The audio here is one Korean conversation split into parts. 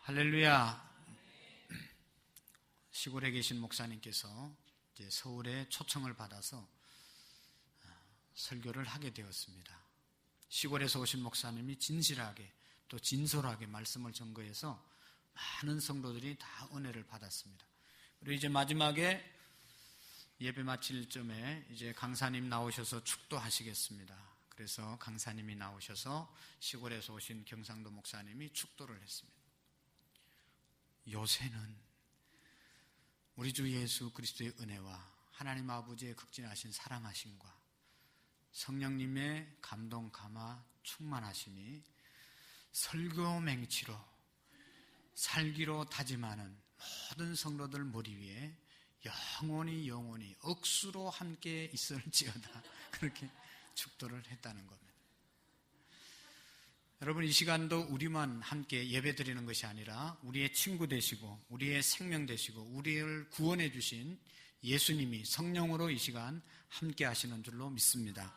할렐루야. 시골에 계신 목사님께서 이제 서울에 초청을 받아서 설교를 하게 되었습니다. 시골에서 오신 목사님이 진실하게 또 진솔하게 말씀을 전거해서 많은 성도들이 다 은혜를 받았습니다. 그리고 이제 마지막에 예배 마칠 쯤에 이제 강사님 나오셔서 축도하시겠습니다. 그래서 강사님이 나오셔서 시골에서 오신 경상도 목사님이 축도를 했습니다. 요새는 우리 주 예수 그리스도의 은혜와 하나님 아버지의 극진하신 사랑하심과 성령님의 감동 감화 충만하심이 설교 맹치로 살기로 다짐하는 모든 성도들 머리 위에 영원히 억수로 함께 있을지어다, 그렇게 축도를 했다는 겁니다. 여러분, 이 시간도 우리만 함께 예배 드리는 것이 아니라 우리의 친구 되시고 우리의 생명 되시고 우리를 구원해 주신 예수님이 성령으로 이 시간 함께 하시는 줄로 믿습니다.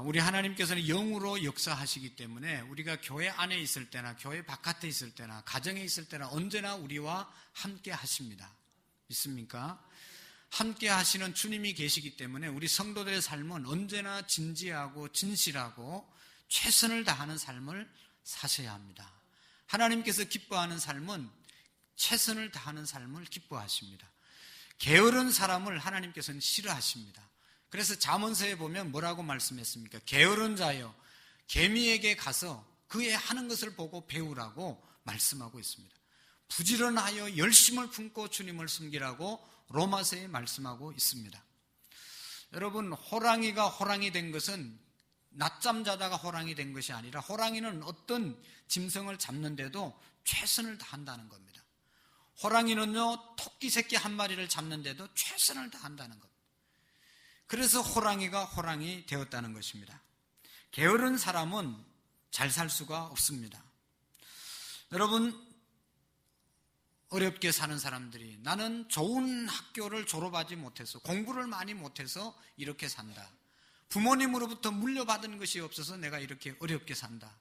우리 하나님께서는 영으로 역사하시기 때문에 우리가 교회 안에 있을 때나 교회 바깥에 있을 때나 가정에 있을 때나 언제나 우리와 함께 하십니다. 믿습니까? 함께 하시는 주님이 계시기 때문에 우리 성도들의 삶은 언제나 진지하고 진실하고 최선을 다하는 삶을 사셔야 합니다. 하나님께서 기뻐하는 삶은 최선을 다하는 삶을 기뻐하십니다. 게으른 사람을 하나님께서는 싫어하십니다. 그래서 잠언서에 보면 뭐라고 말씀했습니까? 게으른 자여 개미에게 가서 그의 하는 것을 보고 배우라고 말씀하고 있습니다. 부지런하여 열심을 품고 주님을 섬기라고 로마서에 말씀하고 있습니다. 여러분, 호랑이가 호랑이 된 것은 낮잠 자다가 호랑이 된 것이 아니라 호랑이는 어떤 짐승을 잡는데도 최선을 다한다는 겁니다. 호랑이는요, 토끼 새끼 한 마리를 잡는데도 최선을 다한다는 겁니다. 그래서 호랑이가 호랑이 되었다는 것입니다. 게으른 사람은 잘 살 수가 없습니다. 여러분, 어렵게 사는 사람들이 나는 좋은 학교를 졸업하지 못해서 공부를 많이 못해서 이렇게 산다. 부모님으로부터 물려받은 것이 없어서 내가 이렇게 어렵게 산다.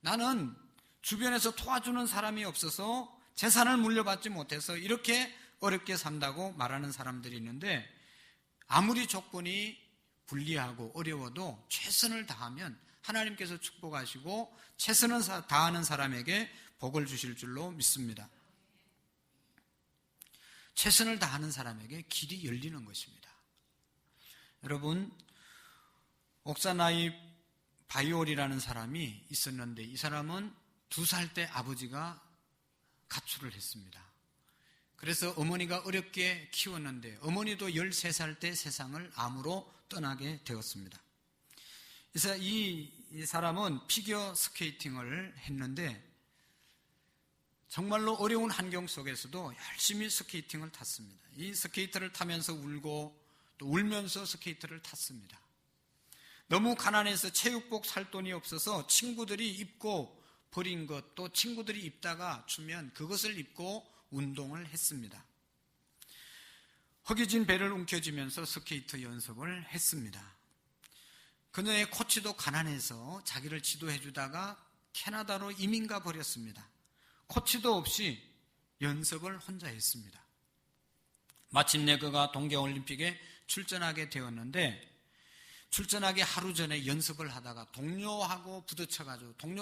나는 주변에서 도와주는 사람이 없어서 재산을 물려받지 못해서 이렇게 어렵게 산다고 말하는 사람들이 있는데, 아무리 조건이 불리하고 어려워도 최선을 다하면 하나님께서 축복하시고 최선을 다하는 사람에게 복을 주실 줄로 믿습니다. 최선을 다하는 사람에게 길이 열리는 것입니다. 여러분, 옥사나이 바이올이라는 사람이 있었는데, 이 사람은 2살 때 아버지가 가출을 했습니다. 그래서 어머니가 어렵게 키웠는데 어머니도 13살 때 세상을 암으로 떠나게 되었습니다. 그래서 이 사람은 피겨 스케이팅을 했는데 정말로 어려운 환경 속에서도 열심히 스케이팅을 탔습니다. 이 스케이트를 타면서 울고 또 울면서 스케이트를 탔습니다. 너무 가난해서 체육복 살 돈이 없어서 친구들이 입고 버린 것, 또 친구들이 입다가 주면 그것을 입고 운동을 했습니다. 허기진 배를 움켜쥐면서 스케이트 연습을 했습니다. 그녀의 코치도 가난해서 자기를 지도해 주다가 캐나다로 이민 가 버렸습니다. 코치도 없이 연습을 혼자 했습니다. 마침내 그가 동계올림픽에 출전하게 되었는데, 출전하기 하루 전에 연습을 하다가 동료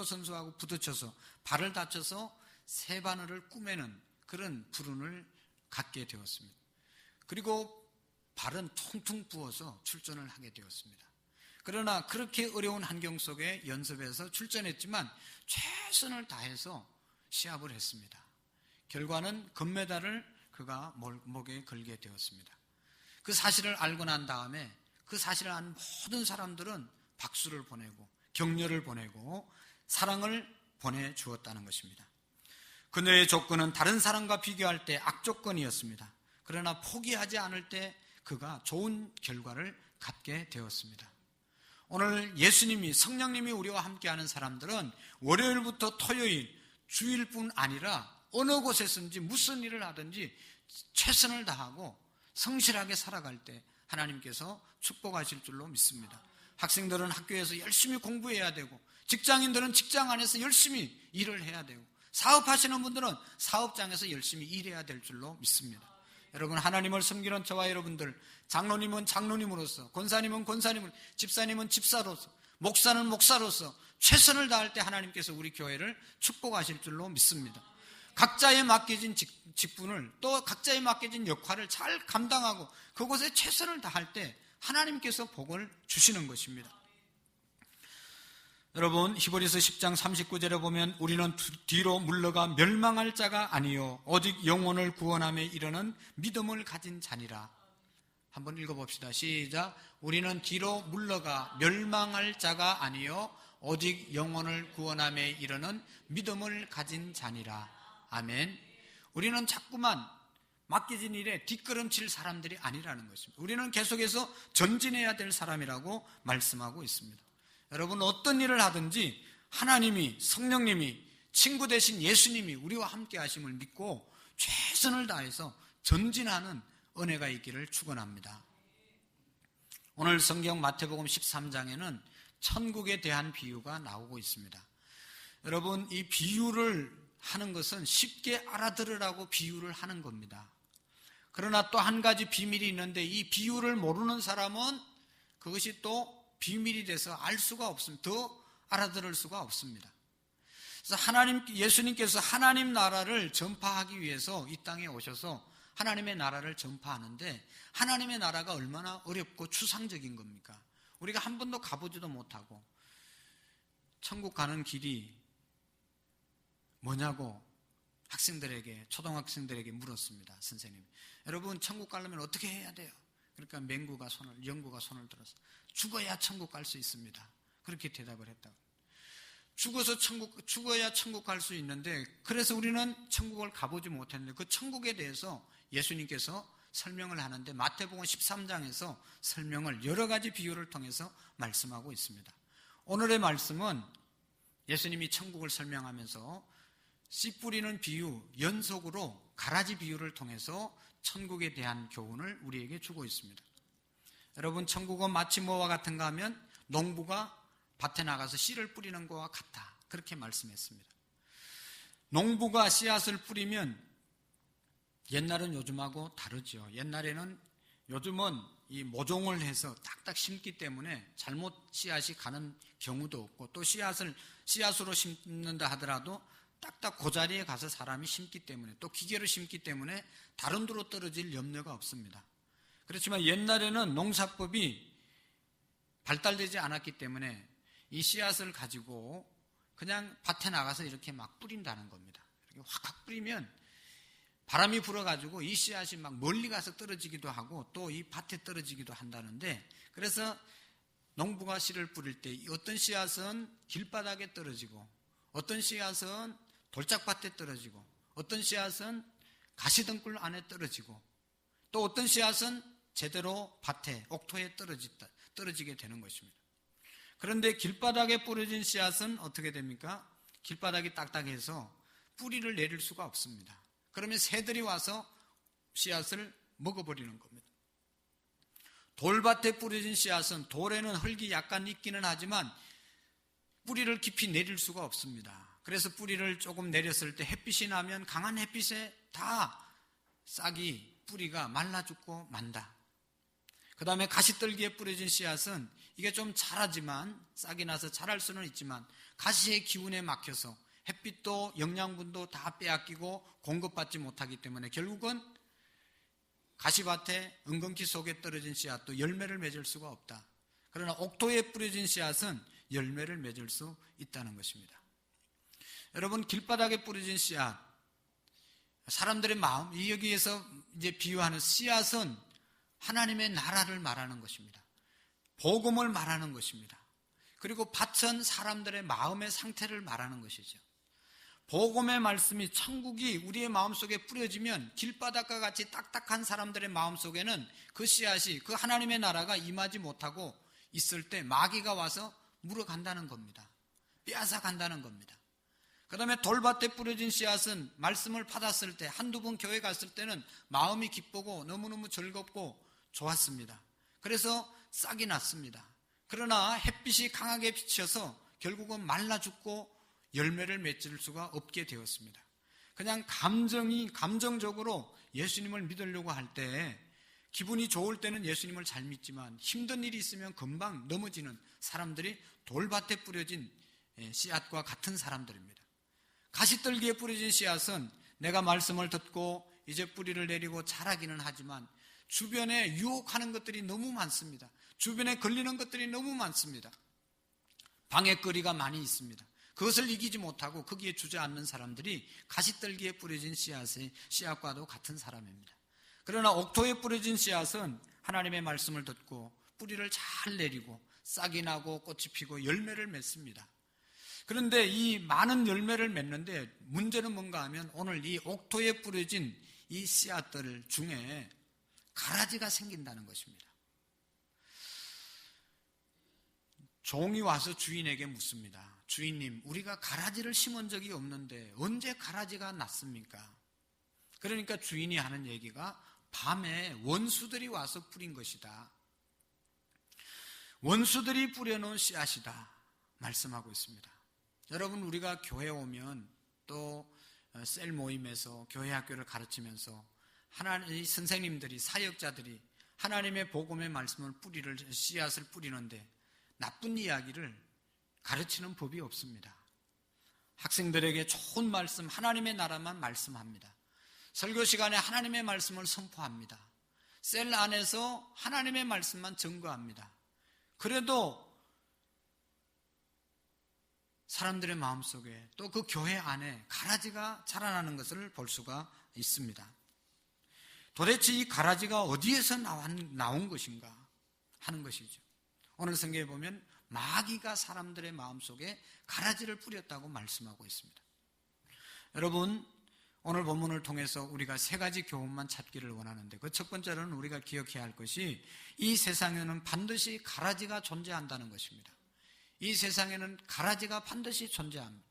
선수하고 부딪혀서 발을 다쳐서 세 바늘을 꿰매는 그런 불운을 갖게 되었습니다. 그리고 발은 퉁퉁 부어서 출전을 하게 되었습니다. 그러나 그렇게 어려운 환경 속에 연습해서 출전했지만 최선을 다해서 시합을 했습니다. 결과는 금메달을 그가 목에 걸게 되었습니다. 그 사실을 알고 난 다음에 그 사실을 아는 모든 사람들은 박수를 보내고 격려를 보내고 사랑을 보내주었다는 것입니다. 그녀의 조건은 다른 사람과 비교할 때 악조건이었습니다. 그러나 포기하지 않을 때 그가 좋은 결과를 갖게 되었습니다. 오늘 예수님이, 성령님이 우리와 함께하는 사람들은 월요일부터 토요일, 주일뿐 아니라 어느 곳에서든지 무슨 일을 하든지 최선을 다하고 성실하게 살아갈 때 하나님께서 축복하실 줄로 믿습니다. 학생들은 학교에서 열심히 공부해야 되고, 직장인들은 직장 안에서 열심히 일을 해야 되고, 사업하시는 분들은 사업장에서 열심히 일해야 될 줄로 믿습니다. 여러분, 하나님을 섬기는 저와 여러분들, 장로님은 장로님으로서, 권사님은 권사님으로서, 집사님은 집사로서, 목사는 목사로서 최선을 다할 때 하나님께서 우리 교회를 축복하실 줄로 믿습니다. 각자에 맡겨진 직분을, 또 각자에 맡겨진 역할을 잘 감당하고 그곳에 최선을 다할 때 하나님께서 복을 주시는 것입니다. 여러분, 히브리서 10장 39절에 보면 우리는 뒤로 물러가 멸망할 자가 아니요 오직 영혼을 구원함에 이르는 믿음을 가진 자니라. 한번 읽어봅시다. 시작. 우리는 뒤로 물러가 멸망할 자가 아니요 오직 영혼을 구원함에 이르는 믿음을 가진 자니라. 아멘. 우리는 자꾸만 맡겨진 일에 뒷걸음칠 사람들이 아니라는 것입니다. 우리는 계속해서 전진해야 될 사람이라고 말씀하고 있습니다. 여러분, 어떤 일을 하든지 하나님이, 성령님이, 친구 되신 예수님이 우리와 함께 하심을 믿고 최선을 다해서 전진하는 은혜가 있기를 축원합니다. 오늘 성경 마태복음 13장에는 천국에 대한 비유가 나오고 있습니다. 여러분, 이 비유를 하는 것은 쉽게 알아들으라고 비유를 하는 겁니다. 그러나 또 한 가지 비밀이 있는데 이 비유를 모르는 사람은 그것이 또 비밀이 돼서 알 수가 없습니다. 더 알아들을 수가 없습니다. 그래서 예수님께서 하나님 나라를 전파하기 위해서 이 땅에 오셔서 하나님의 나라를 전파하는데 하나님의 나라가 얼마나 어렵고 추상적인 겁니까? 우리가 한 번도 가보지도 못하고 천국 가는 길이 뭐냐고 학생들에게, 초등학생들에게 물었습니다. 선생님, 여러분 천국 가려면 어떻게 해야 돼요? 그러니까 영구가 손을 들어서 죽어야 천국 갈 수 있습니다. 그렇게 대답을 했다고. 죽어야 천국 갈 수 있는데, 그래서 우리는 천국을 가보지 못했는데 그 천국에 대해서 예수님께서 설명을 하는데 마태복음 13장에서 설명을 여러 가지 비유를 통해서 말씀하고 있습니다. 오늘의 말씀은 예수님이 천국을 설명하면서 씨 뿌리는 비유, 연속으로 가라지 비유를 통해서 천국에 대한 교훈을 우리에게 주고 있습니다. 여러분, 천국은 마치 뭐와 같은가 하면 농부가 밭에 나가서 씨를 뿌리는 것과 같다, 그렇게 말씀했습니다. 농부가 씨앗을 뿌리면 옛날은 요즘하고 다르죠. 요즘은 이 모종을 해서 딱딱 심기 때문에 잘못 씨앗이 가는 경우도 없고, 또 씨앗으로 심는다 하더라도 딱딱 그 자리에 가서 사람이 심기 때문에, 또 기계로 심기 때문에 다른 데로 떨어질 염려가 없습니다. 그렇지만 옛날에는 농사법이 발달되지 않았기 때문에 이 씨앗을 가지고 그냥 밭에 나가서 이렇게 막 뿌린다는 겁니다. 이렇게 확 뿌리면 바람이 불어가지고 이 씨앗이 막 멀리 가서 떨어지기도 하고 또 이 밭에 떨어지기도 한다는데, 그래서 농부가 씨를 뿌릴 때 어떤 씨앗은 길바닥에 떨어지고, 어떤 씨앗은 돌짝밭에 떨어지고, 어떤 씨앗은 가시등불 안에 떨어지고, 또 어떤 씨앗은 제대로 밭에, 옥토에 떨어지게 되는 것입니다. 그런데 길바닥에 뿌려진 씨앗은 어떻게 됩니까? 길바닥이 딱딱해서 뿌리를 내릴 수가 없습니다. 그러면 새들이 와서 씨앗을 먹어버리는 겁니다. 돌밭에 뿌려진 씨앗은 돌에는 흙이 약간 있기는 하지만 뿌리를 깊이 내릴 수가 없습니다. 그래서 뿌리를 조금 내렸을 때 햇빛이 나면 강한 햇빛에 다 싹이, 뿌리가 말라 죽고 만다. 그 다음에 가시떨기에 뿌려진 씨앗은 이게 좀 자라지만, 싹이 나서 자랄 수는 있지만 가시의 기운에 막혀서 햇빛도 영양분도 다 빼앗기고 공급받지 못하기 때문에 결국은 가시밭에 은근키 속에 떨어진 씨앗도 열매를 맺을 수가 없다. 그러나 옥토에 뿌려진 씨앗은 열매를 맺을 수 있다는 것입니다. 여러분, 길바닥에 뿌려진 씨앗, 사람들의 마음, 여기에서 이제 비유하는 씨앗은 하나님의 나라를 말하는 것입니다. 복음을 말하는 것입니다. 그리고 밭은 사람들의 마음의 상태를 말하는 것이죠. 복음의 말씀이, 천국이 우리의 마음속에 뿌려지면 길바닥과 같이 딱딱한 사람들의 마음속에는 그 씨앗이, 그 하나님의 나라가 임하지 못하고 있을 때 마귀가 와서 물어간다는 겁니다. 빼앗아 간다는 겁니다. 그 다음에 돌밭에 뿌려진 씨앗은 말씀을 받았을 때, 한두 번 교회 갔을 때는 마음이 기쁘고 너무너무 즐겁고 좋았습니다. 그래서 싹이 났습니다. 그러나 햇빛이 강하게 비쳐서 결국은 말라 죽고 열매를 맺을 수가 없게 되었습니다. 그냥 감정적으로 예수님을 믿으려고 할 때 기분이 좋을 때는 예수님을 잘 믿지만 힘든 일이 있으면 금방 넘어지는 사람들이 돌밭에 뿌려진 씨앗과 같은 사람들입니다. 가시떨기에 뿌려진 씨앗은 내가 말씀을 듣고 이제 뿌리를 내리고 자라기는 하지만 주변에 유혹하는 것들이 너무 많습니다. 주변에 걸리는 것들이 너무 많습니다. 방해거리가 많이 있습니다. 그것을 이기지 못하고 거기에 주저앉는 사람들이 가시떨기에 뿌려진 씨앗과도 같은 사람입니다. 그러나 옥토에 뿌려진 씨앗은 하나님의 말씀을 듣고 뿌리를 잘 내리고 싹이 나고 꽃이 피고 열매를 맺습니다. 그런데 이 많은 열매를 맺는데 문제는 뭔가 하면 오늘 이 옥토에 뿌려진 이 씨앗들 중에 가라지가 생긴다는 것입니다. 종이 와서 주인에게 묻습니다. 주인님, 우리가 가라지를 심은 적이 없는데 언제 가라지가 났습니까? 그러니까 주인이 하는 얘기가 밤에 원수들이 와서 뿌린 것이다. 원수들이 뿌려놓은 씨앗이다 말씀하고 있습니다. 여러분, 우리가 교회 오면 또 셀 모임에서 교회 학교를 가르치면서 하나님의 선생님들이, 사역자들이 하나님의 복음의 말씀을 씨앗을 뿌리는데 나쁜 이야기를 가르치는 법이 없습니다. 학생들에게 좋은 말씀, 하나님의 나라만 말씀합니다. 설교 시간에 하나님의 말씀을 선포합니다. 셀 안에서 하나님의 말씀만 증거합니다. 그래도 사람들의 마음속에 또 그 교회 안에 가라지가 자라나는 것을 볼 수가 있습니다. 도대체 이 가라지가 어디에서 나온 것인가 하는 것이죠. 오늘 성경에 보면 마귀가 사람들의 마음속에 가라지를 뿌렸다고 말씀하고 있습니다. 여러분, 오늘 본문을 통해서 우리가 세 가지 교훈만 찾기를 원하는데 그 첫 번째로는 우리가 기억해야 할 것이 이 세상에는 반드시 가라지가 존재한다는 것입니다. 이 세상에는 가라지가 반드시 존재합니다.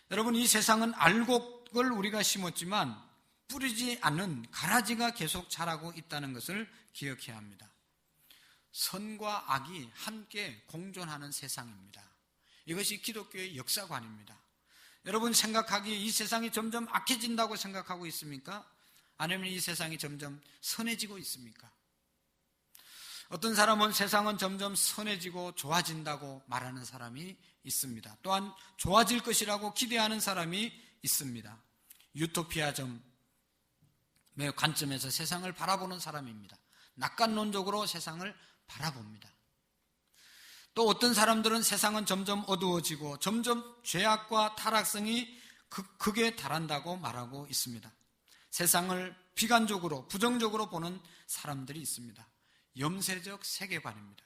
여러분, 이 세상은 알곡을 우리가 심었지만 뿌리지 않은 가라지가 계속 자라고 있다는 것을 기억해야 합니다. 선과 악이 함께 공존하는 세상입니다. 이것이 기독교의 역사관입니다. 여러분, 생각하기에 이 세상이 점점 악해진다고 생각하고 있습니까? 아니면 이 세상이 점점 선해지고 있습니까? 어떤 사람은 세상은 점점 선해지고 좋아진다고 말하는 사람이 있습니다. 또한 좋아질 것이라고 기대하는 사람이 있습니다. 유토피아점의 관점에서 세상을 바라보는 사람입니다. 낙관론적으로 세상을 바라봅니다. 또 어떤 사람들은 세상은 점점 어두워지고 점점 죄악과 타락성이 극에 달한다고 말하고 있습니다. 세상을 비관적으로, 부정적으로 보는 사람들이 있습니다. 염세적 세계관입니다.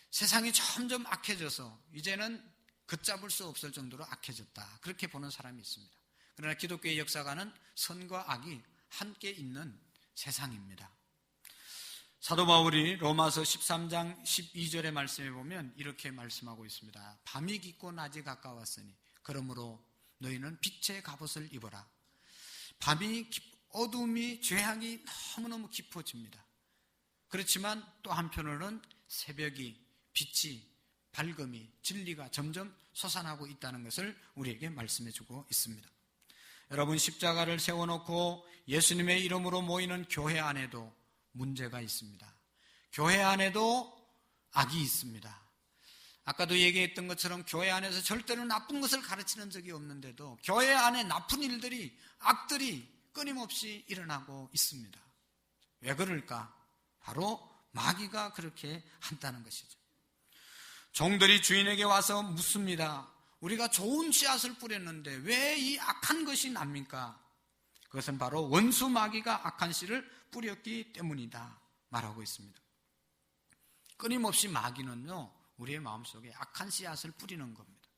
세상이 점점 악해져서 이제는 걷잡을 수 없을 정도로 악해졌다, 그렇게 보는 사람이 있습니다. 그러나 기독교의 역사관은 선과 악이 함께 있는 세상입니다. 사도 바울이 로마서 13장 12절의 말씀에 보면 이렇게 말씀하고 있습니다. 밤이 깊고 낮이 가까웠으니 그러므로 너희는 빛의 갑옷을 입어라. 어둠이, 죄악이 너무너무 깊어집니다. 그렇지만 또 한편으로는 새벽이, 빛이, 밝음이, 진리가 점점 솟아나고 있다는 것을 우리에게 말씀해주고 있습니다. 여러분, 십자가를 세워놓고 예수님의 이름으로 모이는 교회 안에도 문제가 있습니다. 교회 안에도 악이 있습니다. 아까도 얘기했던 것처럼 교회 안에서 절대로 나쁜 것을 가르치는 적이 없는데도 교회 안에 나쁜 일들이, 악들이 끊임없이 일어나고 있습니다. 왜 그럴까? 바로 마귀가 그렇게 한다는 것이죠. 종들이 주인에게 와서 묻습니다. 우리가 좋은 씨앗을 뿌렸는데 왜 이 악한 것이 납니까? 그것은 바로 원수 마귀가 악한 씨를 뿌렸기 때문이다 말하고 있습니다. 끊임없이 마귀는요, 우리의 마음속에 악한 씨앗을 뿌리는 겁니다.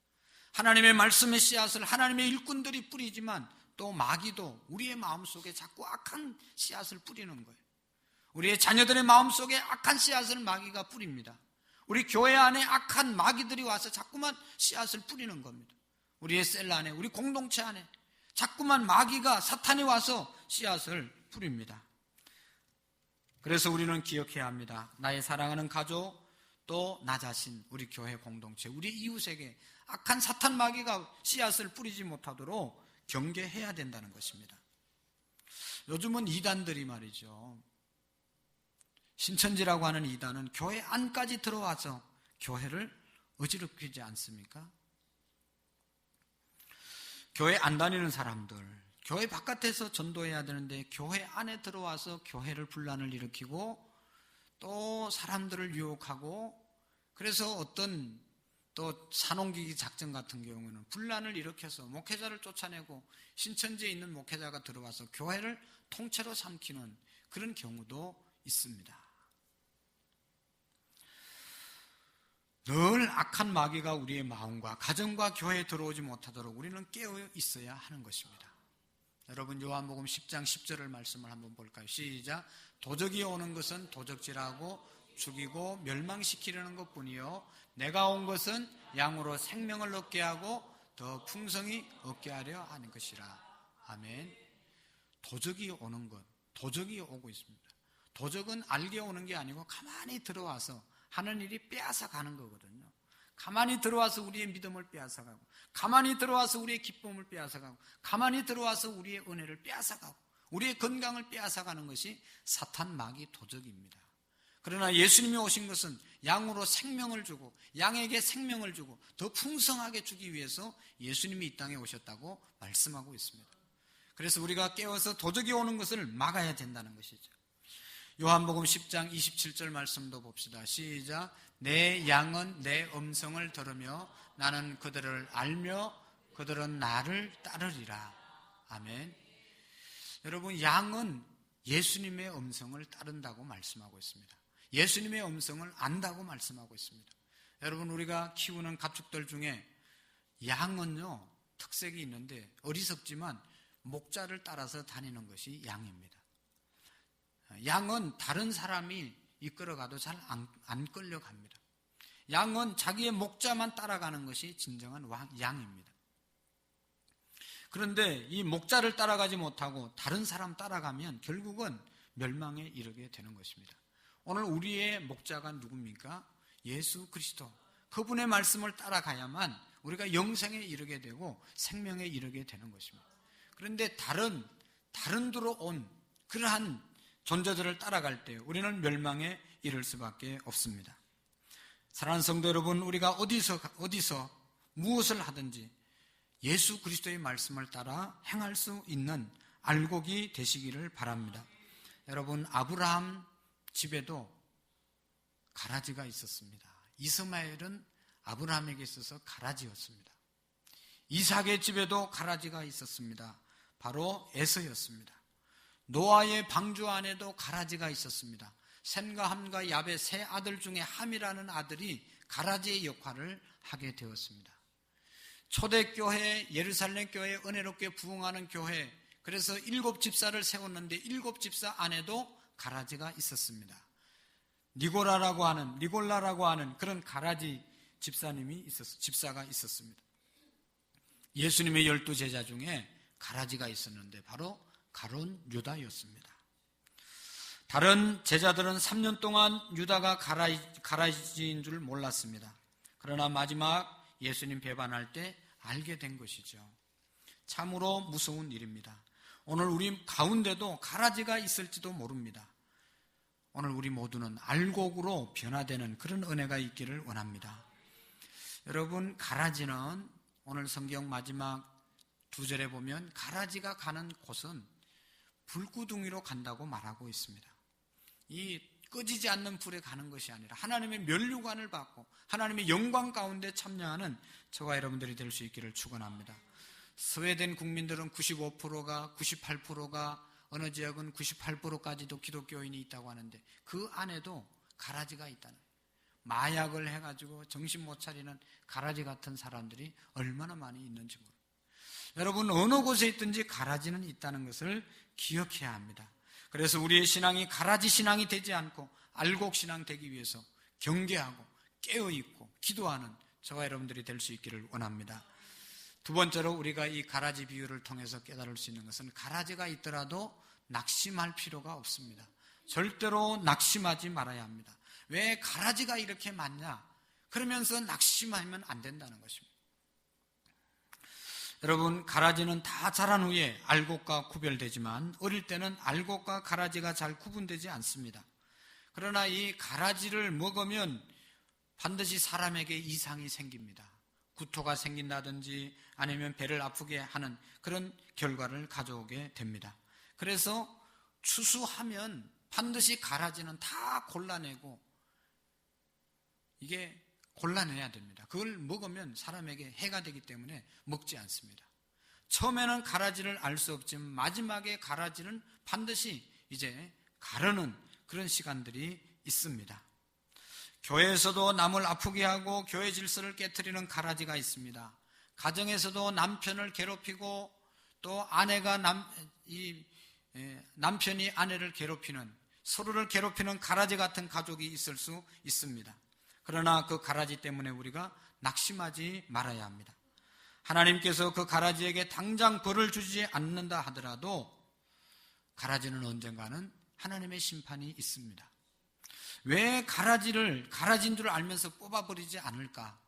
하나님의 말씀의 씨앗을 하나님의 일꾼들이 뿌리지만 또 마귀도 우리의 마음속에 자꾸 악한 씨앗을 뿌리는 거예요. 우리의 자녀들의 마음속에 악한 씨앗을 마귀가 뿌립니다. 우리 교회 안에 악한 마귀들이 와서 자꾸만 씨앗을 뿌리는 겁니다. 우리의 셀 안에, 우리 공동체 안에 자꾸만 마귀가, 사탄이 와서 씨앗을 뿌립니다. 그래서 우리는 기억해야 합니다. 나의 사랑하는 가족, 또 나 자신, 우리 교회 공동체, 우리 이웃에게 악한 사탄 마귀가 씨앗을 뿌리지 못하도록 경계해야 된다는 것입니다. 요즘은 이단들이 말이죠, 신천지라고 하는 이단은 교회 안까지 들어와서 교회를 어지럽히지 않습니까? 교회 안 다니는 사람들, 교회 바깥에서 전도해야 되는데 교회 안에 들어와서 교회를 분란을 일으키고 또 사람들을 유혹하고, 그래서 어떤 또 산홍기기 작전 같은 경우는 분란을 일으켜서 목회자를 쫓아내고 신천지에 있는 목회자가 들어와서 교회를 통째로 삼키는 그런 경우도 있습니다. 늘 악한 마귀가 우리의 마음과 가정과 교회에 들어오지 못하도록 우리는 깨어 있어야 하는 것입니다. 여러분, 요한복음 10장 10절을 말씀을 한번 볼까요? 시작. 도적이 오는 것은 도적질하고 죽이고 멸망시키려는 것뿐이요 내가 온 것은 양으로 생명을 얻게 하고 더 풍성히 얻게 하려 하는 것이라. 아멘. 도적이 오는 것, 도적이 오고 있습니다. 도적은 알게 오는 게 아니고 가만히 들어와서 하는 일이 빼앗아 가는 거거든요. 가만히 들어와서 우리의 믿음을 빼앗아 가고, 가만히 들어와서 우리의 기쁨을 빼앗아 가고, 가만히 들어와서 우리의 은혜를 빼앗아 가고, 우리의 건강을 빼앗아 가는 것이 사탄 마귀 도적입니다. 그러나 예수님이 오신 것은 양으로 생명을 주고 양에게 생명을 주고 더 풍성하게 주기 위해서 예수님이 이 땅에 오셨다고 말씀하고 있습니다. 그래서 우리가 깨어서 도적이 오는 것을 막아야 된다는 것이죠. 요한복음 10장 27절 말씀도 봅시다. 시작. 내 양은 내 음성을 들으며 나는 그들을 알며 그들은 나를 따르리라. 아멘. 여러분, 양은 예수님의 음성을 따른다고 말씀하고 있습니다. 예수님의 음성을 안다고 말씀하고 있습니다. 여러분, 우리가 키우는 가축들 중에 양은요 특색이 있는데 어리석지만 목자를 따라서 다니는 것이 양입니다. 양은 다른 사람이 이끌어가도 잘 안 끌려갑니다. 양은 자기의 목자만 따라가는 것이 진정한 양입니다. 그런데 이 목자를 따라가지 못하고 다른 사람 따라가면 결국은 멸망에 이르게 되는 것입니다. 오늘 우리의 목자가 누굽니까? 예수 그리스도. 그분의 말씀을 따라가야만 우리가 영생에 이르게 되고 생명에 이르게 되는 것입니다. 그런데 다른 데로 온 그러한 존재들을 따라갈 때 우리는 멸망에 이를 수밖에 없습니다. 사랑하는 성도 여러분, 우리가 어디서 무엇을 하든지 예수 그리스도의 말씀을 따라 행할 수 있는 알곡이 되시기를 바랍니다. 여러분, 아브라함 집에도 가라지가 있었습니다. 이스마엘은 아브라함에게 있어서 가라지였습니다. 이삭의 집에도 가라지가 있었습니다. 바로 에서였습니다. 노아의 방주 안에도 가라지가 있었습니다. 셈과 함과 야벳 세 아들 중에 함이라는 아들이 가라지의 역할을 하게 되었습니다. 초대교회, 예루살렘 교회, 은혜롭게 부흥하는 교회, 그래서 7 집사를 세웠는데 7 집사 안에도 가라지가 있었습니다. 니골라라고 하는 그런 가라지 집사가 있었습니다. 예수님의 12 제자 중에 가라지가 있었는데 바로 가룟 유다였습니다. 다른 제자들은 3년 동안 유다가 가라지인 줄 몰랐습니다. 그러나 마지막 예수님 배반할 때 알게 된 것이죠. 참으로 무서운 일입니다. 오늘 우리 가운데도 가라지가 있을지도 모릅니다. 오늘 우리 모두는 알곡으로 변화되는 그런 은혜가 있기를 원합니다. 여러분, 가라지는 오늘 성경 마지막 2절에 보면 가라지가 가는 곳은 불구덩이로 간다고 말하고 있습니다. 이 꺼지지 않는 불에 가는 것이 아니라 하나님의 면류관을 받고 하나님의 영광 가운데 참여하는 저와 여러분들이 될 수 있기를 축원합니다. 스웨덴 국민들은 95%가 98%가 어느 지역은 98%까지도 기독교인이 있다고 하는데 그 안에도 가라지가 있다는 거예요. 마약을 해가지고 정신 못 차리는 가라지 같은 사람들이 얼마나 많이 있는지 모릅니다. 여러분, 어느 곳에 있든지 가라지는 있다는 것을 기억해야 합니다. 그래서 우리의 신앙이 가라지 신앙이 되지 않고 알곡 신앙 되기 위해서 경계하고 깨어있고 기도하는 저와 여러분들이 될 수 있기를 원합니다. 두 번째로 우리가 이 가라지 비유를 통해서 깨달을 수 있는 것은 가라지가 있더라도 낙심할 필요가 없습니다. 절대로 낙심하지 말아야 합니다. 왜 가라지가 이렇게 많냐? 그러면서 낙심하면 안 된다는 것입니다. 여러분, 가라지는 다 자란 후에 알곡과 구별되지만 어릴 때는 알곡과 가라지가 잘 구분되지 않습니다. 그러나 이 가라지를 먹으면 반드시 사람에게 이상이 생깁니다. 구토가 생긴다든지 아니면 배를 아프게 하는 그런 결과를 가져오게 됩니다. 그래서 추수하면 반드시 가라지는 다 골라내고 이게 골라내야 됩니다. 그걸 먹으면 사람에게 해가 되기 때문에 먹지 않습니다. 처음에는 가라지를 알 수 없지만 마지막에 가라지는 반드시 이제 가르는 그런 시간들이 있습니다. 교회에서도 남을 아프게 하고 교회 질서를 깨트리는 가라지가 있습니다. 가정에서도 남편을 괴롭히고 또 아내가 남편이 아내를 괴롭히는, 서로를 괴롭히는 가라지 같은 가족이 있을 수 있습니다. 그러나 그 가라지 때문에 우리가 낙심하지 말아야 합니다. 하나님께서 그 가라지에게 당장 벌을 주지 않는다 하더라도 가라지는 언젠가는 하나님의 심판이 있습니다. 왜 가라지인 줄 알면서 뽑아버리지 않을까?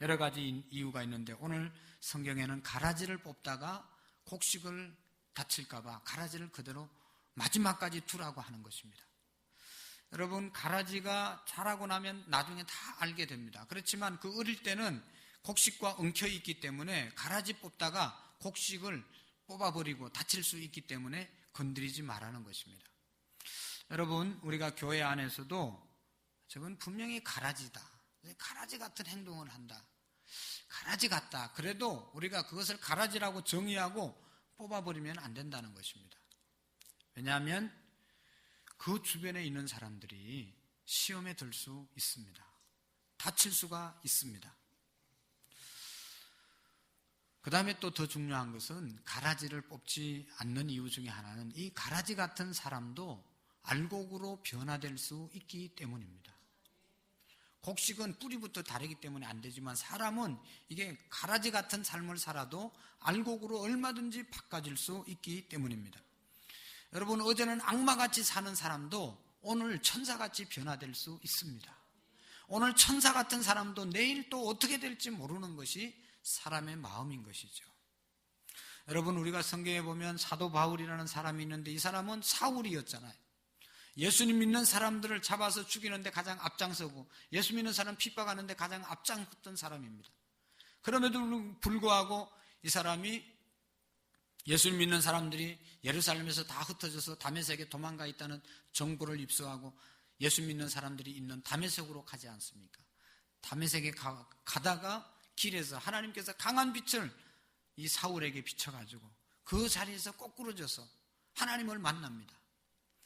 여러 가지 이유가 있는데 오늘 성경에는 가라지를 뽑다가 곡식을 다칠까봐 가라지를 그대로 마지막까지 두라고 하는 것입니다. 여러분, 가라지가 자라고 나면 나중에 다 알게 됩니다. 그렇지만 그 어릴 때는 곡식과 엉켜 있기 때문에 가라지 뽑다가 곡식을 뽑아버리고 다칠 수 있기 때문에 건드리지 말라는 것입니다. 여러분, 우리가 교회 안에서도 저건 분명히 가라지다, 가라지 같은 행동을 한다, 가라지 같다, 그래도 우리가 그것을 가라지라고 정의하고 뽑아버리면 안 된다는 것입니다. 왜냐하면 그 주변에 있는 사람들이 시험에 들 수 있습니다. 다칠 수가 있습니다. 그 다음에 또 더 중요한 것은 가라지를 뽑지 않는 이유 중에 하나는 이 가라지 같은 사람도 알곡으로 변화될 수 있기 때문입니다. 곡식은 뿌리부터 다르기 때문에 안 되지만 사람은 이게 가라지 같은 삶을 살아도 알곡으로 얼마든지 바꿔질 수 있기 때문입니다. 여러분, 어제는 악마같이 사는 사람도 오늘 천사같이 변화될 수 있습니다. 오늘 천사 같은 사람도 내일 또 어떻게 될지 모르는 것이 사람의 마음인 것이죠. 여러분, 우리가 성경에 보면 사도 바울이라는 사람이 있는데 이 사람은 사울이었잖아요. 예수님 믿는 사람들을 잡아서 죽이는데 가장 앞장서고 예수 믿는 사람 핍박하는데 가장 앞장섰던 사람입니다. 그럼에도 불구하고 이 사람이 예수님 믿는 사람들이 예루살렘에서 다 흩어져서 다메섹에 도망가 있다는 정보를 입수하고 예수 믿는 사람들이 있는 다메섹으로 가지 않습니까? 다메섹에 가다가 길에서 하나님께서 강한 빛을 이 사울에게 비춰가지고 그 자리에서 거꾸로져서 하나님을 만납니다.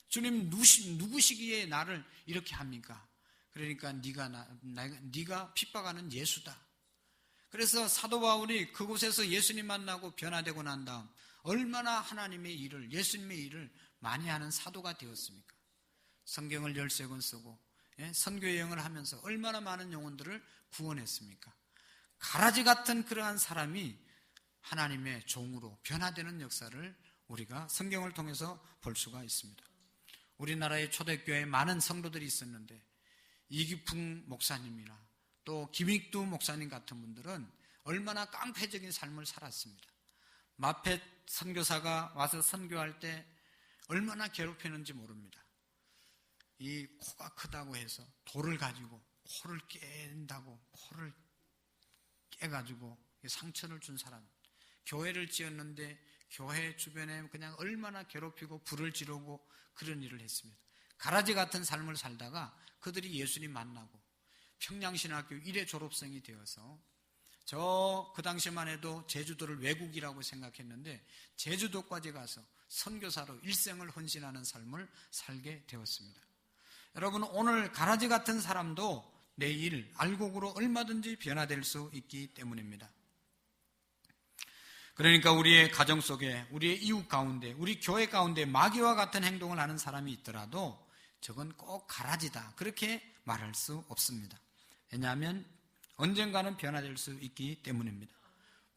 주님, 누구시기에 나를 이렇게 합니까? 그러니까 네가 핍박하는 예수다. 그래서 사도 바울이 그곳에서 예수님 만나고 변화되고 난 다음 얼마나 하나님의 일을, 예수님의 일을 많이 하는 사도가 되었습니까? 성경을 13권 쓰고 선교 여행을 하면서 얼마나 많은 영혼들을 구원했습니까? 가라지 같은 그러한 사람이 하나님의 종으로 변화되는 역사를 우리가 성경을 통해서 볼 수가 있습니다. 우리나라의 초대교회에 많은 성도들이 있었는데 이기풍 목사님이나 또 김익두 목사님 같은 분들은 얼마나 깡패적인 삶을 살았습니다. 마펫 선교사가 와서 선교할 때 얼마나 괴롭히는지 모릅니다. 이 코가 크다고 해서 돌을 가지고 코를 깬다고 코를 깨가지고 상처를 준 사람, 교회를 지었는데 교회 주변에 그냥 얼마나 괴롭히고 불을 지르고 그런 일을 했습니다. 가라지 같은 삶을 살다가 그들이 예수님 만나고 평양신학교 1회 졸업생이 되어서 그 당시만 해도 제주도를 외국이라고 생각했는데 제주도까지 가서 선교사로 일생을 헌신하는 삶을 살게 되었습니다. 여러분, 오늘 가라지 같은 사람도 내일 알곡으로 얼마든지 변화될 수 있기 때문입니다. 그러니까 우리의 가정 속에, 우리의 이웃 가운데, 우리 교회 가운데 마귀와 같은 행동을 하는 사람이 있더라도 저건 꼭 가라지다, 그렇게 말할 수 없습니다. 왜냐하면 언젠가는 변화될 수 있기 때문입니다.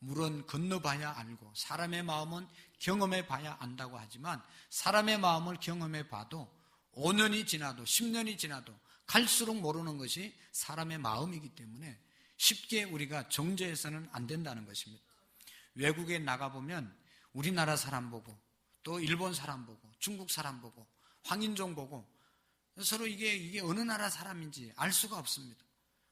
물은 건너봐야 알고 사람의 마음은 경험해봐야 안다고 하지만 사람의 마음을 경험해봐도 5년이 지나도 10년이 지나도 갈수록 모르는 것이 사람의 마음이기 때문에 쉽게 우리가 정죄해서는 안 된다는 것입니다. 외국에 나가보면 우리나라 사람 보고 또 일본 사람 보고 중국 사람 보고 황인종 보고 서로 이게 어느 나라 사람인지 알 수가 없습니다.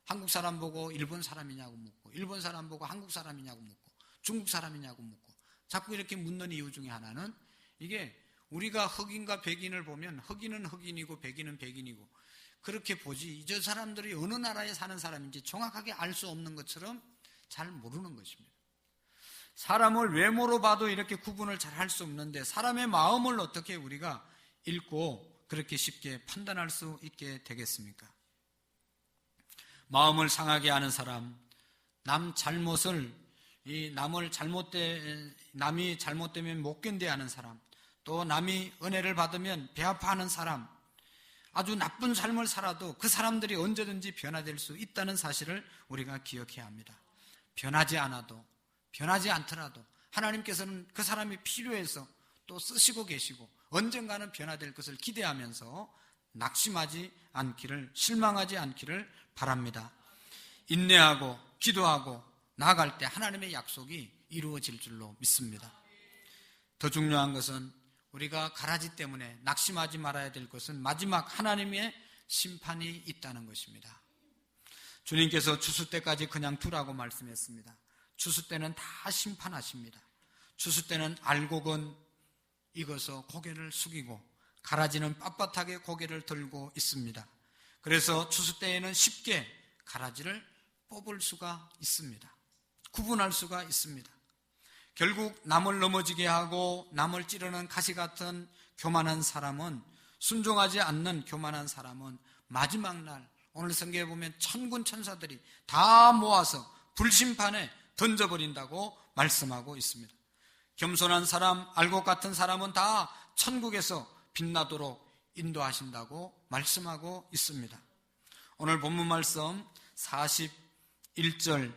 한국 사람 보고 일본 사람이냐고 묻고 일본 사람 보고 한국 사람이냐고 묻고 중국 사람이냐고 묻고 자꾸 이렇게 묻는 이유 중에 하나는 이게 우리가 흑인과 백인을 보면 흑인은 흑인이고 백인은 백인이고 그렇게 보지 저 사람들이 어느 나라에 사는 사람인지 정확하게 알 수 없는 것처럼 잘 모르는 것입니다. 사람을 외모로 봐도 이렇게 구분을 잘 할 수 없는데 사람의 마음을 어떻게 우리가 읽고 그렇게 쉽게 판단할 수 있게 되겠습니까? 마음을 상하게 하는 사람, 남이 잘못되면 못 견뎌하는 사람, 또 남이 은혜를 받으면 배 아파하는 사람, 아주 나쁜 삶을 살아도 그 사람들이 언제든지 변화될 수 있다는 사실을 우리가 기억해야 합니다. 변하지 않더라도 하나님께서는 그 사람이 필요해서 또 쓰시고 계시고 언젠가는 변화될 것을 기대하면서 낙심하지 않기를, 실망하지 않기를 바랍니다. 인내하고 기도하고 나아갈 때 하나님의 약속이 이루어질 줄로 믿습니다. 더 중요한 것은 우리가 가라지 때문에 낙심하지 말아야 될 것은 마지막 하나님의 심판이 있다는 것입니다. 주님께서 추수 때까지 그냥 두라고 말씀했습니다. 추수 때는 다 심판하십니다. 추수 때는 알곡은 익어서 고개를 숙이고 가라지는 빳빳하게 고개를 들고 있습니다. 그래서 추수 때에는 쉽게 가라지를 뽑을 수가 있습니다. 구분할 수가 있습니다. 결국 남을 넘어지게 하고 남을 찌르는 가시 같은 교만한 사람은, 순종하지 않는 교만한 사람은 마지막 날 오늘 성경에 보면 천군 천사들이 다 모아서 불심판에 던져버린다고 말씀하고 있습니다. 겸손한 사람, 알곡 같은 사람은 다 천국에서 빛나도록 인도하신다고 말씀하고 있습니다. 오늘 본문 말씀 41절,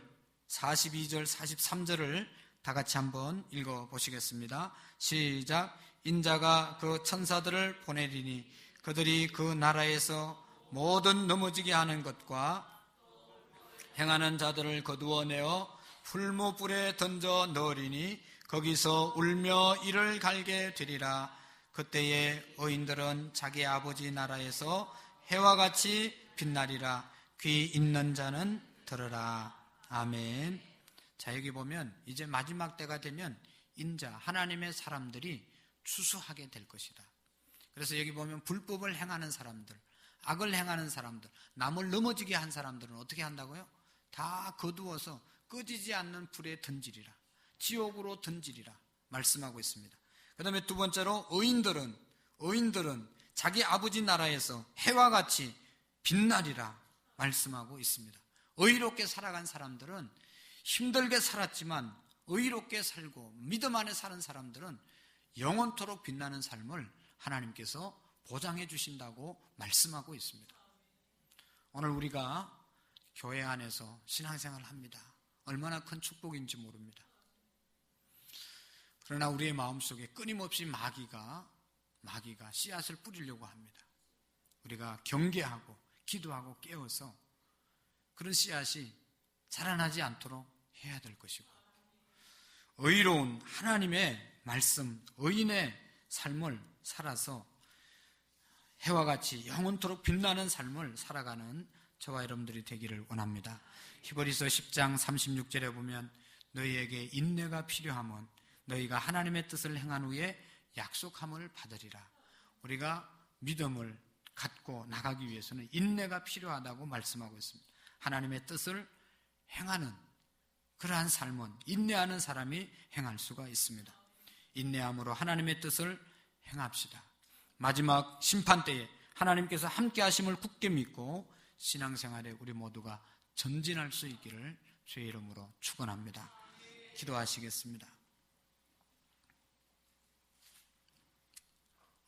42절, 43절을 다 같이 한번 읽어보시겠습니다. 시작. 인자가 그 천사들을 보내리니 그들이 그 나라에서 모든 넘어지게 하는 것과 행하는 자들을 거두어내어 풀무불에 던져 넣으리니 거기서 울며 이를 갈게 되리라. 그때에 의인들은 자기 아버지 나라에서 해와 같이 빛나리라. 귀 있는 자는 들으라. 아멘. 자, 여기 보면 이제 마지막 때가 되면 인자, 하나님의 사람들이 추수하게 될 것이다. 그래서 여기 보면 불법을 행하는 사람들, 악을 행하는 사람들, 남을 넘어지게 한 사람들은 어떻게 한다고요? 다 거두어서 꺼지지 않는 불에 던지리라. 지옥으로 던지리라 말씀하고 있습니다. 그 다음에 두 번째로 의인들은 자기 아버지 나라에서 해와 같이 빛나리라 말씀하고 있습니다. 의롭게 살아간 사람들은, 힘들게 살았지만 의롭게 살고 믿음 안에 사는 사람들은 영원토록 빛나는 삶을 하나님께서 보장해 주신다고 말씀하고 있습니다. 오늘 우리가 교회 안에서 신앙생활을 합니다. 얼마나 큰 축복인지 모릅니다. 그러나 우리의 마음속에 끊임없이 마귀가 씨앗을 뿌리려고 합니다. 우리가 경계하고 기도하고 깨워서 그런 씨앗이 자라나지 않도록 해야 될 것이고, 의로운 하나님의 말씀, 의인의 삶을 살아서 해와 같이 영원토록 빛나는 삶을 살아가는 저와 여러분들이 되기를 원합니다. 히브리서 10장 36절에 보면 너희에게 인내가 필요하면 너희가 하나님의 뜻을 행한 후에 약속함을 받으리라. 우리가 믿음을 갖고 나가기 위해서는 인내가 필요하다고 말씀하고 있습니다. 하나님의 뜻을 행하는 그러한 삶은 인내하는 사람이 행할 수가 있습니다. 인내함으로 하나님의 뜻을 행합시다. 마지막 심판 때에 하나님께서 함께 하심을 굳게 믿고 신앙생활에 우리 모두가 전진할 수 있기를 주의 이름으로 축원합니다. 기도하시겠습니다.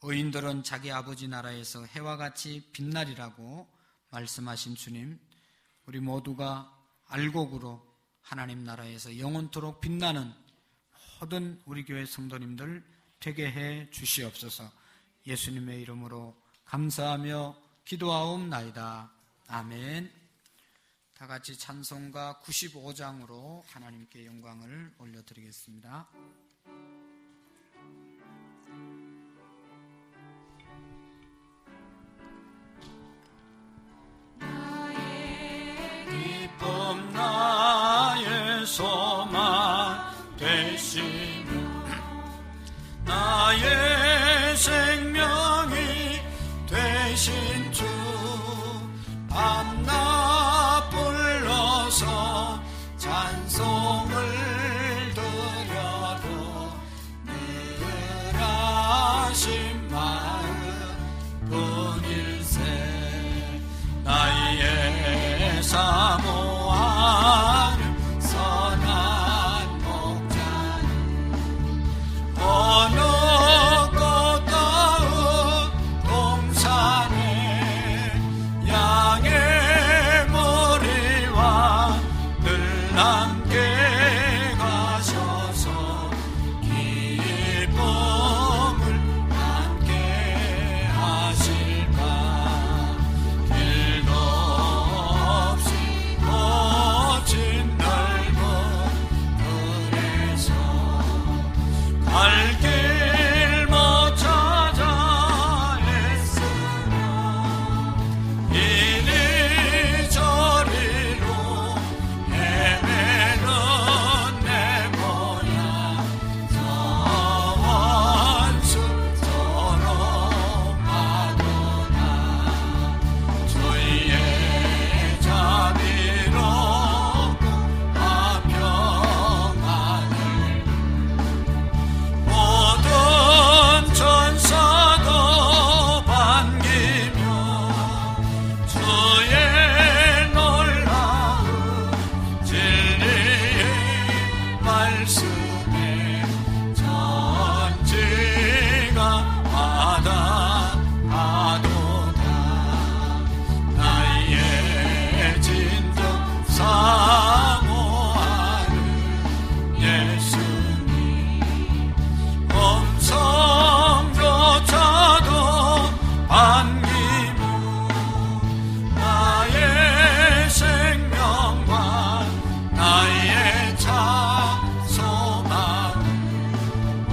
의인들은 자기 아버지 나라에서 해와 같이 빛나리라고 말씀하신 주님, 우리 모두가 알곡으로 하나님 나라에서 영원토록 빛나는 모든 우리 교회 성도님들 되게 해 주시옵소서. 예수님의 이름으로 감사하며 기도하옵나이다. 아멘. 다 같이 찬송가 95장으로 하나님께 영광을 올려드리겠습니다. 기쁨 나의 소망 되시며 나의 생명이 되신 주 밤낮 불러서 찬송을 드려도 늘 하신 마음 뿐일세. 나의 사모하는 선한 목자는 어느 꽃다운 동산에 양의 머리와 늘 함께 가셔서 기쁨을 함께 하실까. 길도 없이 거친 넓은 들에서 갈 길 못 찾아 애쓰며 이리저리로 헤매는 내 모양 저 원수처럼 하도다. 주의 자비롭고 화평하늘 모든 천사도 반기며 주의 놀라운 진리의 말씀에 전지가 마다하도다. 나의 진정 사모하는 예수님 음성조차도 반기며 나의 생명과 나의 차 소망은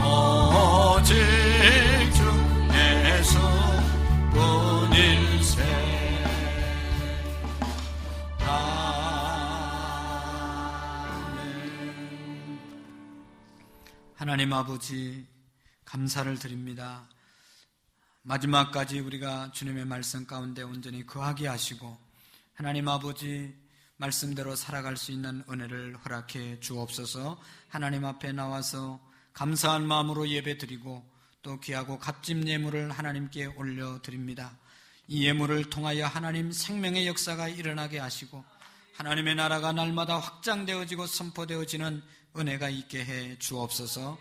오직 주 예수뿐일세. 아멘. 하나님 아버지, 감사를 드립니다. 마지막까지 우리가 주님의 말씀 가운데 온전히 거하게 하시고 하나님 아버지 말씀대로 살아갈 수 있는 은혜를 허락해 주옵소서. 하나님 앞에 나와서 감사한 마음으로 예배드리고 또 귀하고 값진 예물을 하나님께 올려드립니다. 이 예물을 통하여 하나님 생명의 역사가 일어나게 하시고 하나님의 나라가 날마다 확장되어지고 선포되어지는 은혜가 있게 해 주옵소서.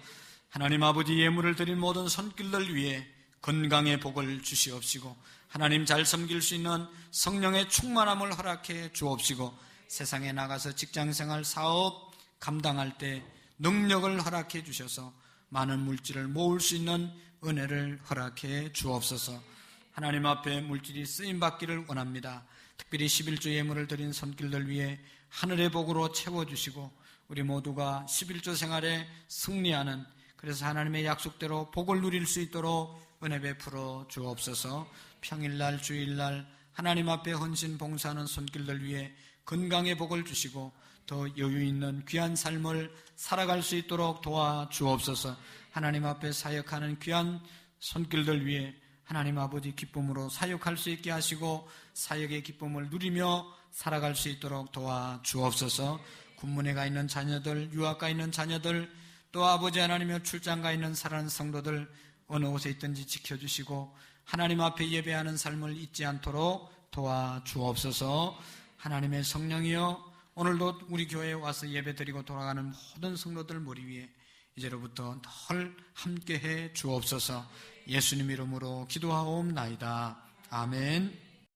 하나님 아버지, 예물을 드린 모든 손길들 위해 건강의 복을 주시옵시고 하나님 잘 섬길 수 있는 성령의 충만함을 허락해 주옵시고 세상에 나가서 직장생활, 사업 감당할 때 능력을 허락해 주셔서 많은 물질을 모을 수 있는 은혜를 허락해 주옵소서. 하나님 앞에 물질이 쓰임받기를 원합니다. 특별히 11조 예물을 드린 손길들 위해 하늘의 복으로 채워주시고 우리 모두가 11조 생활에 승리하는, 그래서 하나님의 약속대로 복을 누릴 수 있도록 은혜 베풀어 주옵소서. 평일날 주일날 하나님 앞에 헌신 봉사하는 손길들 위해 건강의 복을 주시고 더 여유 있는 귀한 삶을 살아갈 수 있도록 도와 주옵소서. 하나님 앞에 사역하는 귀한 손길들 위해 하나님 아버지 기쁨으로 사역할 수 있게 하시고 사역의 기쁨을 누리며 살아갈 수 있도록 도와 주옵소서. 군문에 가 있는 자녀들, 유학 가 있는 자녀들, 또 아버지 하나님의 출장 가 있는 사랑하는 성도들 어느 곳에 있든지 지켜주시고 하나님 앞에 예배하는 삶을 잊지 않도록 도와 주옵소서. 하나님의 성령이여, 오늘도 우리 교회에 와서 예배드리고 돌아가는 모든 성도들 머리 위에 이제로부터 늘 함께해 주옵소서. 예수님 이름으로 기도하옵나이다. 아멘.